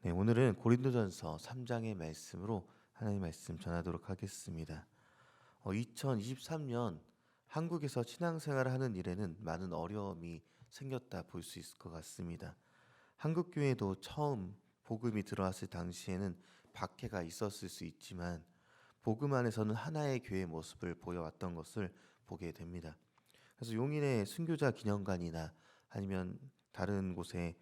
네, 오늘은 고린도전서 3장의 말씀으로 하나님 말씀 전하도록 하겠습니다. 2023년 한국에서 신앙생활을 하는 일에는 많은 어려움이 생겼다 볼 수 있을 것 같습니다. 한국 교회도 처음 복음이 들어왔을 당시에는 박해가 있었을 수 있지만 복음 안에서는 하나의 교회의 모습을 보여왔던 것을 보게 됩니다. 그래서 용인의 순교자 기념관이나 아니면 다른 곳에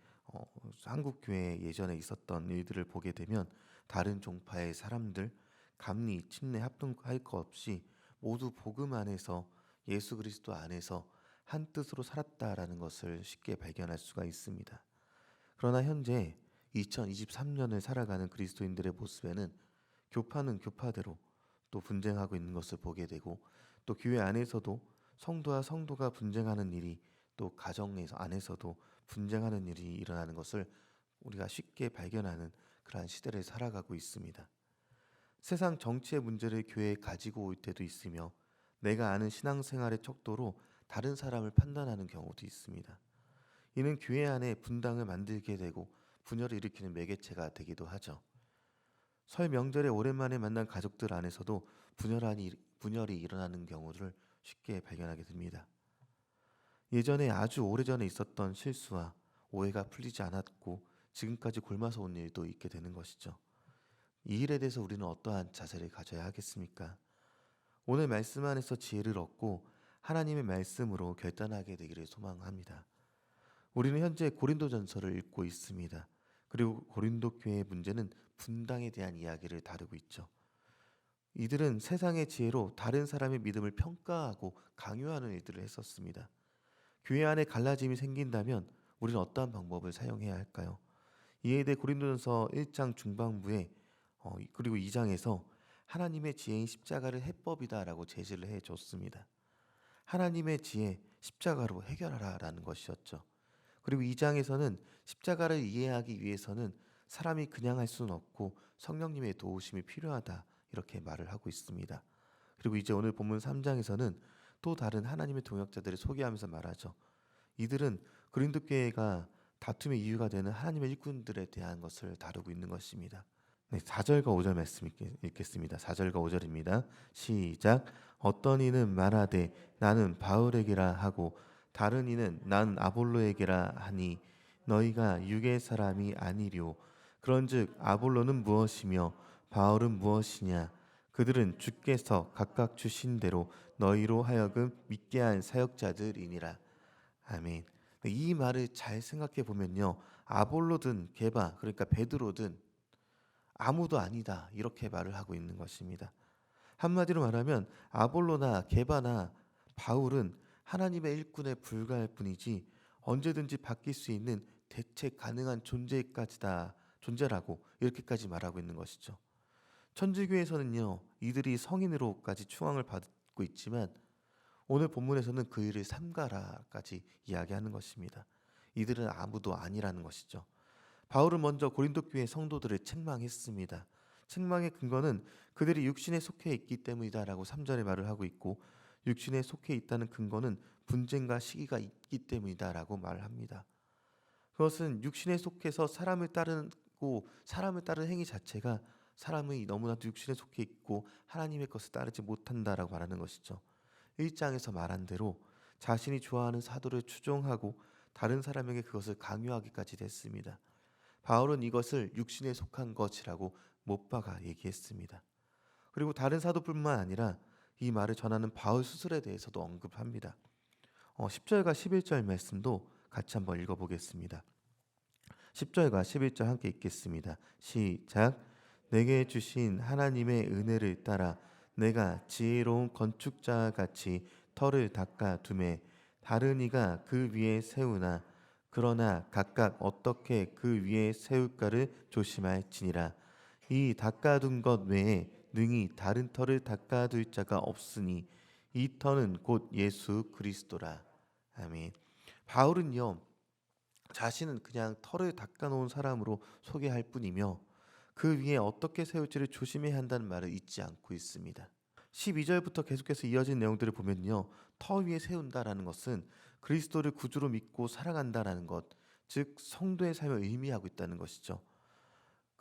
한국 교회 예전에 있었던 일들을 보게 되면 다른 종파의 사람들 감리, 침례, 합동할 것 없이 모두 복음 안에서 예수 그리스도 안에서 한 뜻으로 살았다라는 것을 쉽게 발견할 수가 있습니다. 그러나 현재 2023년을 살아가는 그리스도인들의 모습에는 교파는 교파대로 또 분쟁하고 있는 것을 보게 되고, 또 교회 안에서도 성도와 성도가 분쟁하는 일이, 또 가정에서 안에서도 분쟁하는 일이 일어나는 것을 우리가 쉽게 발견하는 그러한 시대를 살아가고 있습니다. 세상 정치의 문제를 교회에 가지고 올 때도 있으며, 내가 아는 신앙생활의 척도로 다른 사람을 판단하는 경우도 있습니다. 이는 교회 안에 분당을 만들게 되고 분열을 일으키는 매개체가 되기도 하죠. 설 명절에 오랜만에 만난 가족들 안에서도 분열이 일어나는 경우를 쉽게 발견하게 됩니다. 예전에 아주 오래전에 있었던 실수와 오해가 풀리지 않았고 지금까지 골마서 온 일도 있게 되는 것이죠. 이 일에 대해서 우리는 어떠한 자세를 가져야 하겠습니까? 오늘 말씀 안에서 지혜를 얻고 하나님의 말씀으로 결단하게 되기를 소망합니다. 우리는 현재 고린도전서를 읽고 있습니다. 그리고 고린도 교회의 문제는 분당에 대한 이야기를 다루고 있죠. 이들은 세상의 지혜로 다른 사람의 믿음을 평가하고 강요하는 일들을 했었습니다. 교회 안에 갈라짐이 생긴다면 우리는 어떠한 방법을 사용해야 할까요? 이에 대해 고린도전서 1장 중반부에 그리고 2장에서 하나님의 지혜인 십자가를 해법이다라고 제시를 해줬습니다. 하나님의 지혜, 십자가로 해결하라라는 것이었죠. 그리고 2장에서는 십자가를 이해하기 위해서는 사람이 그냥 할 수는 없고 성령님의 도우심이 필요하다, 이렇게 말을 하고 있습니다. 그리고 이제 오늘 본문 3장에서는 또 다른 하나님의 동역자들을 소개하면서 말하죠. 이들은 고린도 교회가 다툼의 이유가 되는 하나님의 일꾼들에 대한 것을 다루고 있는 것입니다. 네, 4절과 5절 말씀 읽겠습니다. 4절과 5절입니다. 시작. 어떤 이는 말하되 나는 바울에게라 하고 다른 이는 난 아볼로에게라 하니 너희가 육의 사람이 아니뇨. 그런즉 아볼로는 무엇이며 바울은 무엇이냐? 그들은 주께서 각각 주신 대로 너희로 하여금 믿게 한 사역자들이니라. 아멘. 이 말을 잘 생각해 보면요, 아볼로든 게바, 그러니까 베드로든 아무도 아니다, 이렇게 말을 하고 있는 것입니다. 한마디로 말하면 아볼로나 게바나 바울은 하나님의 일꾼에 불과할 뿐이지 언제든지 바뀔 수 있는 대체 가능한 존재라고 이렇게까지 말하고 있는 것이죠. 천주교에서는요, 이들이 성인으로까지 추앙을 받고 있지만 오늘 본문에서는 그 일을 삼가라까지 이야기하는 것입니다. 이들은 아무도 아니라는 것이죠. 바울은 먼저 고린도 교회 성도들을 책망했습니다. 책망의 근거는 그들이 육신에 속해 있기 때문이다라고 3절에 말을 하고 있고, 육신에 속해 있다는 근거는 분쟁과 시기가 있기 때문이다라고 말을 합니다. 그것은 육신에 속해서 사람을 따르는 행위 자체가 사람이 너무나도 육신에 속해 있고 하나님의 것을 따르지 못한다라고 말하는 것이죠. 1장에서 말한 대로 자신이 좋아하는 사도를 추종하고 다른 사람에게 그것을 강요하기까지 됐습니다. 바울은 이것을 육신에 속한 것이라고 못 박아 얘기했습니다. 그리고 다른 사도뿐만 아니라 이 말을 전하는 바울 스스로에 대해서도 언급합니다. 10절과 11절 말씀도 같이 한번 읽어보겠습니다. 10절과 11절 함께 읽겠습니다. 시작. 내게 주신 하나님의 은혜를 따라 내가 지혜로운 건축자 같이 터를 닦아 두매 다른 이가 그 위에 세우나 그러나 각각 어떻게 그 위에 세울까를 조심할지니라. 이 닦아둔 것 외에 능히 다른 터를 닦아둘 자가 없으니 이 터는 곧 예수 그리스도라. 아멘. 바울은요, 자신은 그냥 터를 닦아놓은 사람으로 소개할 뿐이며 그 위에 어떻게 세울지를 조심해야 한다는 말을 잊지 않고 있습니다. 12절부터 계속해서 이어진 내용들을 보면요, 터 위에 세운다라는 것은 그리스도를 구주로 믿고 살아간다라는 것, 즉 성도의 삶을 의미하고 있다는 것이죠.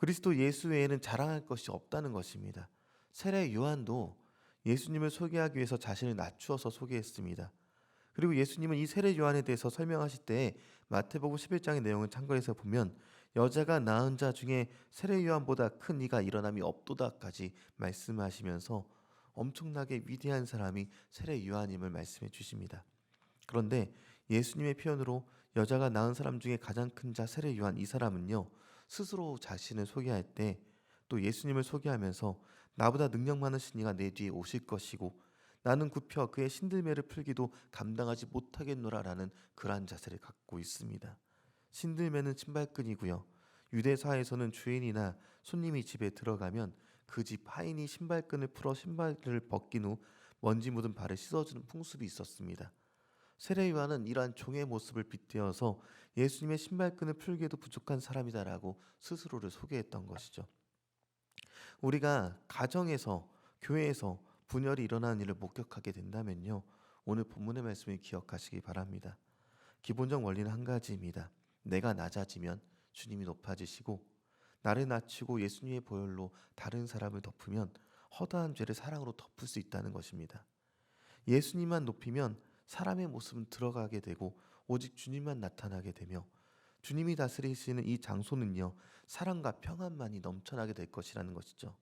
그리스도 예수 외에는 자랑할 것이 없다는 것입니다. 세례 요한도 예수님을 소개하기 위해서 자신을 낮추어서 소개했습니다. 그리고 예수님은 이 세례 요한에 대해서 설명하실 때 마태복음 11장의 내용을 참고해서 보면 여자가 낳은 자 중에 세례 요한보다 큰 이가 일어남이 없도다까지 말씀하시면서 엄청나게 위대한 사람이 세례 요한임을 말씀해 주십니다. 그런데 예수님의 표현으로 여자가 낳은 사람 중에 가장 큰 자 세례 요한 이 사람은요, 스스로 자신을 소개할 때 또 예수님을 소개하면서 나보다 능력 많으신 이가 내 뒤에 오실 것이고 나는 굽혀 그의 신들매를 풀기도 감당하지 못하겠노라라는 그러한 자세를 갖고 있습니다. 신들매는 신발끈이고요. 유대 사회에서는 주인이나 손님이 집에 들어가면 그 집 하인이 신발끈을 풀어 신발을 벗긴 후 먼지 묻은 발을 씻어주는 풍습이 있었습니다. 세례 요한은 이러한 종의 모습을 빗대어서 예수님의 신발끈을 풀기에도 부족한 사람이다라고 스스로를 소개했던 것이죠. 우리가 가정에서, 교회에서 분열이 일어나는 일을 목격하게 된다면요, 오늘 본문의 말씀을 기억하시기 바랍니다. 기본적 원리는 한 가지입니다. 내가 낮아지면 주님이 높아지시고, 나를 낮추고 예수님의 보혈로 다른 사람을 덮으면 허다한 죄를 사랑으로 덮을 수 있다는 것입니다. 예수님만 높이면 사람의 모습은 들어가게 되고 오직 주님만 나타나게 되며, 주님이 다스리시는 이 장소는요, 사랑과 평안만이 넘쳐나게 될 것이라는 것이죠.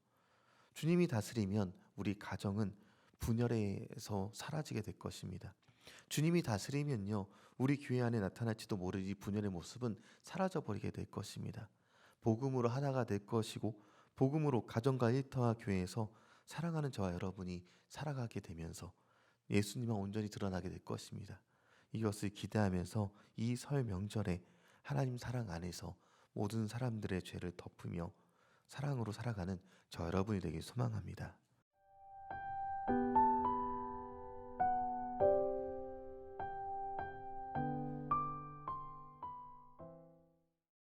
주님이 다스리면 우리 가정은 분열에서 사라지게 될 것입니다. 주님이 다스리면요, 우리 교회 안에 나타날지도 모를 이 분열의 모습은 사라져 버리게 될 것입니다. 복음으로 하나가 될 것이고, 복음으로 가정과 일터와 교회에서 사랑하는 저와 여러분이 살아가게 되면서 예수님만 온전히 드러나게 될 것입니다. 이것을 기대하면서 이 설 명절에 하나님 사랑 안에서 모든 사람들의 죄를 덮으며 사랑으로 살아가는 저 여러분이 되길 소망합니다.